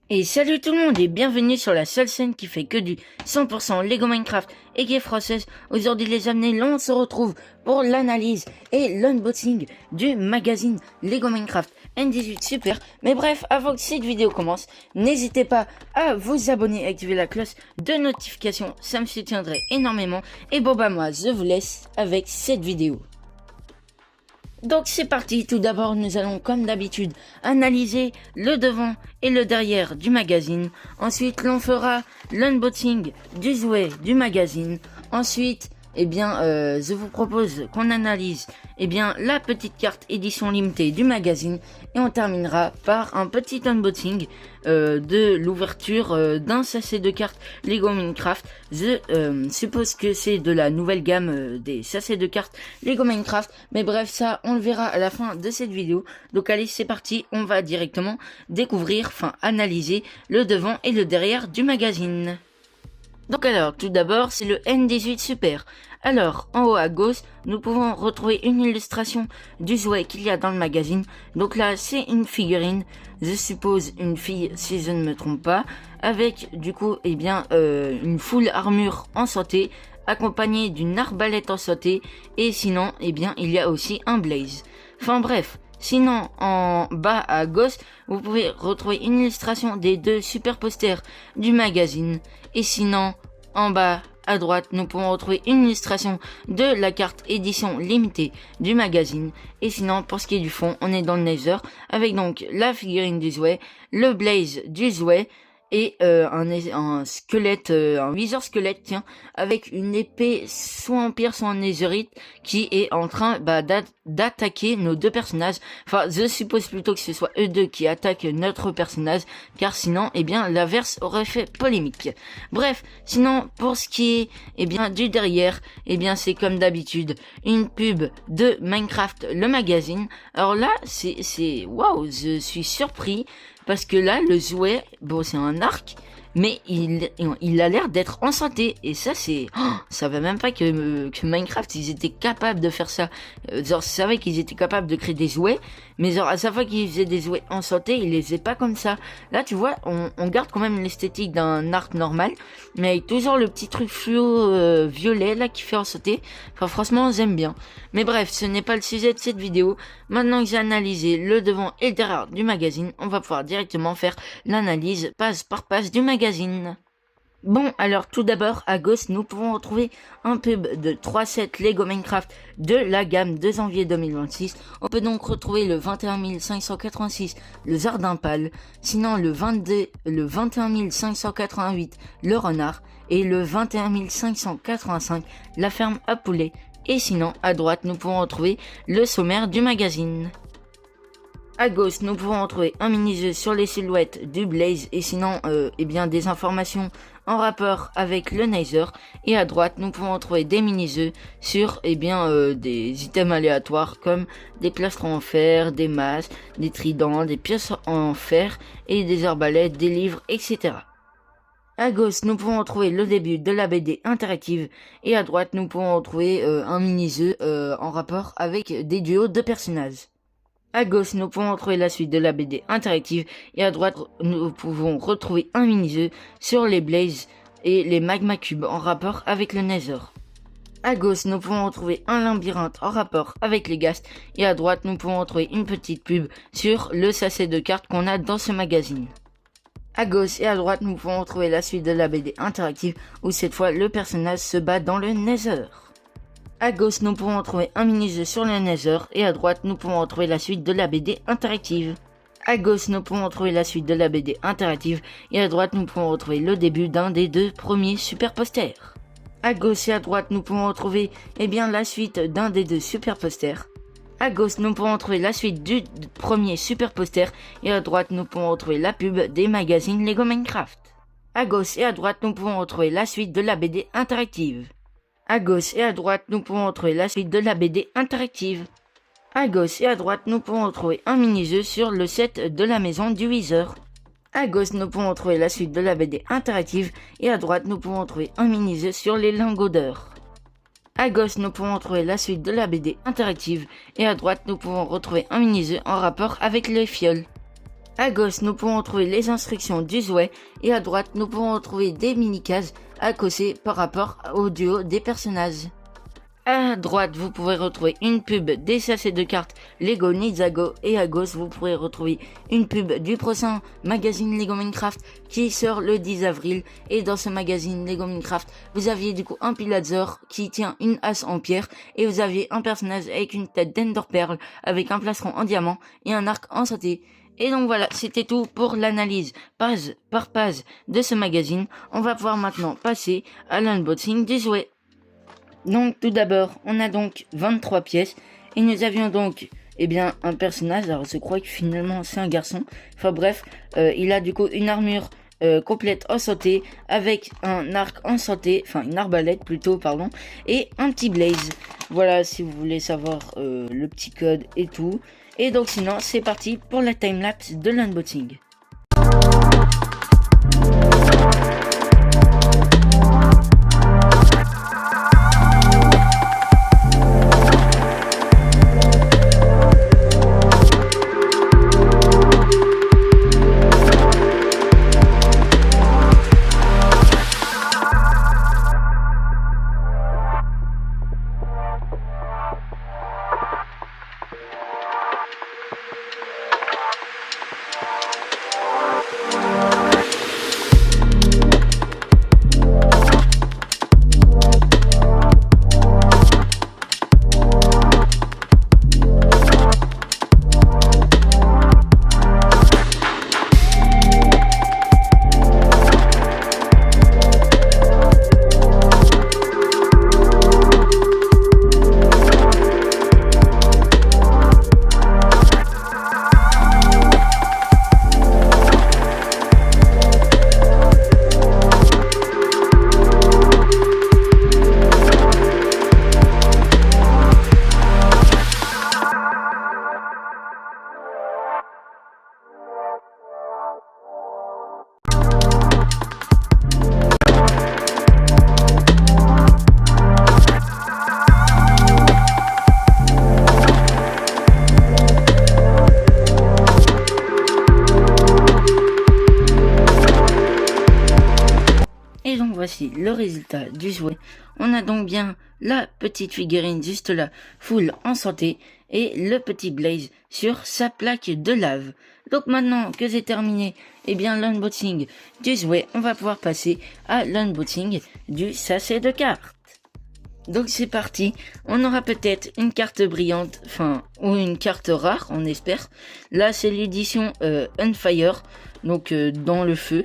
Et salut tout le monde et bienvenue sur la seule chaîne qui fait que du 100% Lego Minecraft et qui est française. Aujourd'hui les amis, on se retrouve pour l'analyse et l'unboxing du magazine Lego Minecraft N18 Super. Mais bref, avant que cette vidéo commence, n'hésitez pas à vous abonner et activer la cloche de notification, ça me soutiendrait énormément. Et bon bah moi je vous laisse avec cette vidéo. Donc c'est parti, tout d'abord nous allons comme d'habitude analyser le devant et le derrière du magazine. Ensuite l'on fera l'unboxing du jouet du magazine. Ensuite, je vous propose qu'on analyse la petite carte édition limitée du magazine. Et on terminera par un petit unboxing de l'ouverture d'un sachet de cartes Lego Minecraft. Je suppose que c'est de la nouvelle gamme des sachets de cartes Lego Minecraft. Mais bref, ça on le verra à la fin de cette vidéo. Donc allez, c'est parti, on va directement analyser le devant et le derrière du magazine. Donc alors, tout d'abord, c'est le N18 Super. Alors, en haut à gauche, nous pouvons retrouver une illustration du jouet qu'il y a dans le magazine. Donc là, c'est une figurine, je suppose une fille si je ne me trompe pas, avec du coup, une full armure en sauté, accompagnée d'une arbalète en sauté, et sinon, il y a aussi un blaze. Enfin bref. Sinon, en bas à gauche, vous pouvez retrouver une illustration des deux super posters du magazine. Et sinon, en bas à droite, nous pouvons retrouver une illustration de la carte édition limitée du magazine. Et sinon, pour ce qui est du fond, on est dans le Nether, avec donc la figurine du jouet, le blaze du jouet, et un squelette, un viseur squelette, tiens, avec une épée soit en pierre soit en netherite qui est en train d'attaquer nos deux personnages. Enfin, je suppose plutôt que ce soit eux deux qui attaquent notre personnage, car sinon, l'inverse aurait fait polémique. Bref, sinon, pour ce qui est du derrière, c'est comme d'habitude une pub de Minecraft le magazine. Alors là, waouh, je suis surpris. Parce que là, le jouet, bon, c'est un arc, mais il a l'air d'être enchanté. Et ça, ça va même pas que Minecraft, ils étaient capables de faire ça. Je savais qu'ils étaient capables de créer des jouets, mais à chaque fois qu'ils faisaient des jouets enchantés, ils les faisaient pas comme ça. Là, tu vois, on garde quand même l'esthétique d'un arc normal, mais avec toujours le petit truc fluo violet, là, qui fait enchanter. Enfin, franchement, j'aime bien. Mais bref, ce n'est pas le sujet de cette vidéo. Maintenant que j'ai analysé le devant et le derrière du magazine, on va pouvoir directement faire l'analyse page par page du magazine. Bon, alors tout d'abord, à gauche, nous pouvons retrouver un pub de 3 sets Lego Minecraft de la gamme de janvier 2026. On peut donc retrouver le 21 586, le jardin pâle, sinon le 21 588, le renard, et le 21 585, la ferme à poulet. Et sinon, à droite, nous pouvons retrouver le sommaire du magazine. À gauche, nous pouvons retrouver un mini-jeu sur les silhouettes du Blaze et sinon, des informations en rapport avec le Nether. Et à droite, nous pouvons retrouver des mini-jeux sur, des items aléatoires comme des plastrons en fer, des masses, des tridents, des pièces en fer et des arbalètes, des livres, etc. À gauche, nous pouvons retrouver le début de la BD interactive et à droite, nous pouvons retrouver un mini-jeu en rapport avec des duos de personnages. À gauche, nous pouvons retrouver la suite de la BD interactive et à droite, nous pouvons retrouver un mini-jeu sur les Blazes et les Magma Cubes en rapport avec le Nether. À gauche, nous pouvons retrouver un labyrinthe en rapport avec les Ghasts et à droite, nous pouvons retrouver une petite pub sur le sachet de cartes qu'on a dans ce magazine. À gauche et à droite, nous pouvons retrouver la suite de la BD interactive où cette fois le personnage se bat dans le Nether. À gauche, nous pouvons retrouver un mini-jeu sur le Nether et à droite, nous pouvons retrouver la suite de la BD interactive. À gauche, nous pouvons retrouver la suite de la BD interactive et à droite, nous pouvons retrouver le début d'un des deux premiers super posters. À gauche et à droite, nous pouvons retrouver la suite d'un des deux super posters. À gauche, nous pouvons retrouver la suite du premier super poster et à droite, nous pouvons retrouver la pub des magazines Lego Minecraft. À gauche et à droite, nous pouvons retrouver la suite de la BD interactive. À gauche et à droite, nous pouvons retrouver la suite de la BD interactive. À gauche et à droite, nous pouvons retrouver un mini-jeu sur le set de la maison du Wither. À gauche, nous pouvons retrouver la suite de la BD interactive et à droite, nous pouvons retrouver un mini-jeu sur les lingots d'or. À gauche, nous pouvons retrouver la suite de la BD interactive et à droite, nous pouvons retrouver un mini-jeu en rapport avec les fioles. À gauche, nous pourrons retrouver les instructions du jouet et à droite, nous pourrons retrouver des mini-cases à cocher par rapport au duo des personnages. À droite, vous pourrez retrouver une pub des sachets de cartes Lego Ninjago et à gauche, vous pourrez retrouver une pub du prochain magazine Lego Minecraft qui sort le 10 avril. Et dans ce magazine Lego Minecraft, vous aviez du coup un pillager qui tient une hache en pierre et vous aviez un personnage avec une tête d'Ender Pearl avec un plastron en diamant et un arc en sauté. Et donc voilà, c'était tout pour l'analyse page par page de ce magazine. On va pouvoir maintenant passer à l'unboxing du jouet. Donc tout d'abord, on a donc 23 pièces et nous avions donc un personnage. Alors je crois que finalement c'est un garçon. Enfin bref, il a du coup une armure complète en sauté avec un arc en sauté, enfin une arbalète plutôt pardon, et un petit blaze. Voilà si vous voulez savoir le petit code et tout. Et donc sinon c'est parti pour la timelapse de l'unboxing. Et donc voici le résultat du jouet. On a donc bien la petite figurine juste là, full en santé, et le petit Blaze sur sa plaque de lave. Donc maintenant que j'ai terminé l'unboxing du jouet, on va pouvoir passer à l'unboxing du sachet de cartes. Donc c'est parti, on aura peut-être une carte brillante, ou une carte rare, on espère. Là c'est l'édition Unfire, donc dans le feu.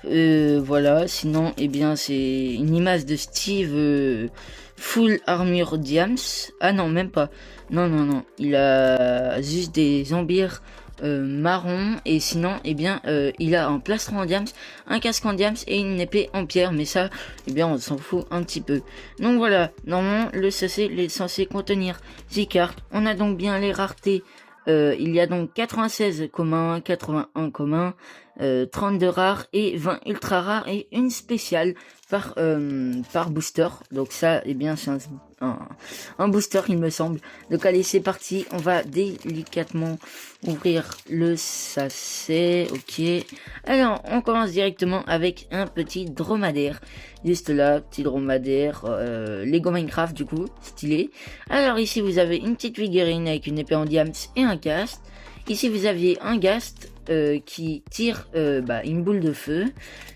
Voilà, sinon c'est une image de Steve full armure diams. Ah non, même pas. Non, il a juste des embires marron et sinon il a un plastron en diams, un casque en diams et une épée en pierre, mais ça on s'en fout un petit peu. Donc voilà, normalement le sachet est censé contenir 6 cartes. On a donc bien les raretés. Il y a donc 96 communs, 81 communs, 32 rares et 20 ultra rares et une spéciale par booster. Donc ça, c'est un booster il me semble. Donc allez, c'est parti. On va délicatement ouvrir le sachet. Ok. Alors, on commence directement avec un petit dromadaire. Juste là, petit dromadaire. Lego Minecraft du coup, stylé. Alors ici, vous avez une petite figurine avec une épée en diams et un cast. Ici, vous aviez un Ghast qui tire une boule de feu.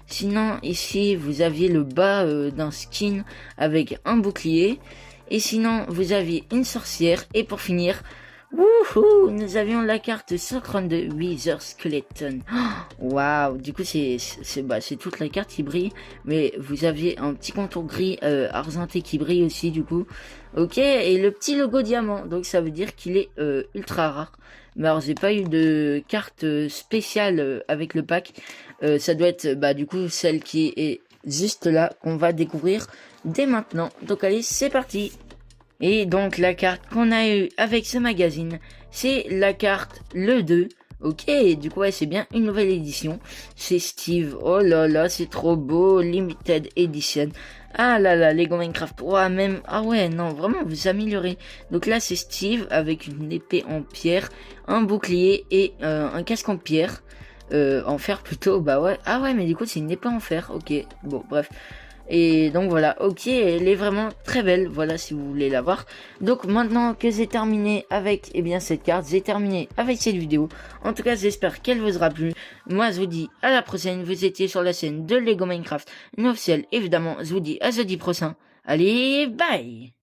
Sinon, ici, vous aviez le bas d'un skin avec un bouclier. Et sinon, vous aviez une sorcière. Et pour finir, wouhou, nous avions la carte Sacron de Wither Skeleton. Waouh, du coup, c'est toute la carte qui brille. Mais vous aviez un petit contour gris argenté qui brille aussi, du coup. Ok, et le petit logo diamant. Donc, ça veut dire qu'il est ultra rare. Mais alors j'ai pas eu de carte spéciale avec le pack. Ça doit être du coup celle qui est juste là qu'on va découvrir dès maintenant. Donc allez, c'est parti. Et donc la carte qu'on a eue avec ce magazine, c'est la carte le 2. Ok, du coup, ouais, c'est bien une nouvelle édition. C'est Steve. Oh là là, c'est trop beau. Limited Edition. Ah là là, Lego Minecraft 3 même. Ah ouais, non, vraiment, vous améliorez. Donc là, c'est Steve avec une épée en pierre, un bouclier et un casque en pierre. En fer plutôt, bah ouais. Ah ouais, mais du coup, c'est une épée en fer. Ok, bon, bref. Et donc voilà, ok, elle est vraiment très belle, voilà si vous voulez la voir. Donc maintenant que j'ai terminé avec cette carte, j'ai terminé avec cette vidéo. En tout cas, j'espère qu'elle vous aura plu. Moi, je vous dis à la prochaine, vous étiez sur la chaîne de Lego Minecraft, une officielle, évidemment, je vous dis à jeudi prochain. Allez, bye!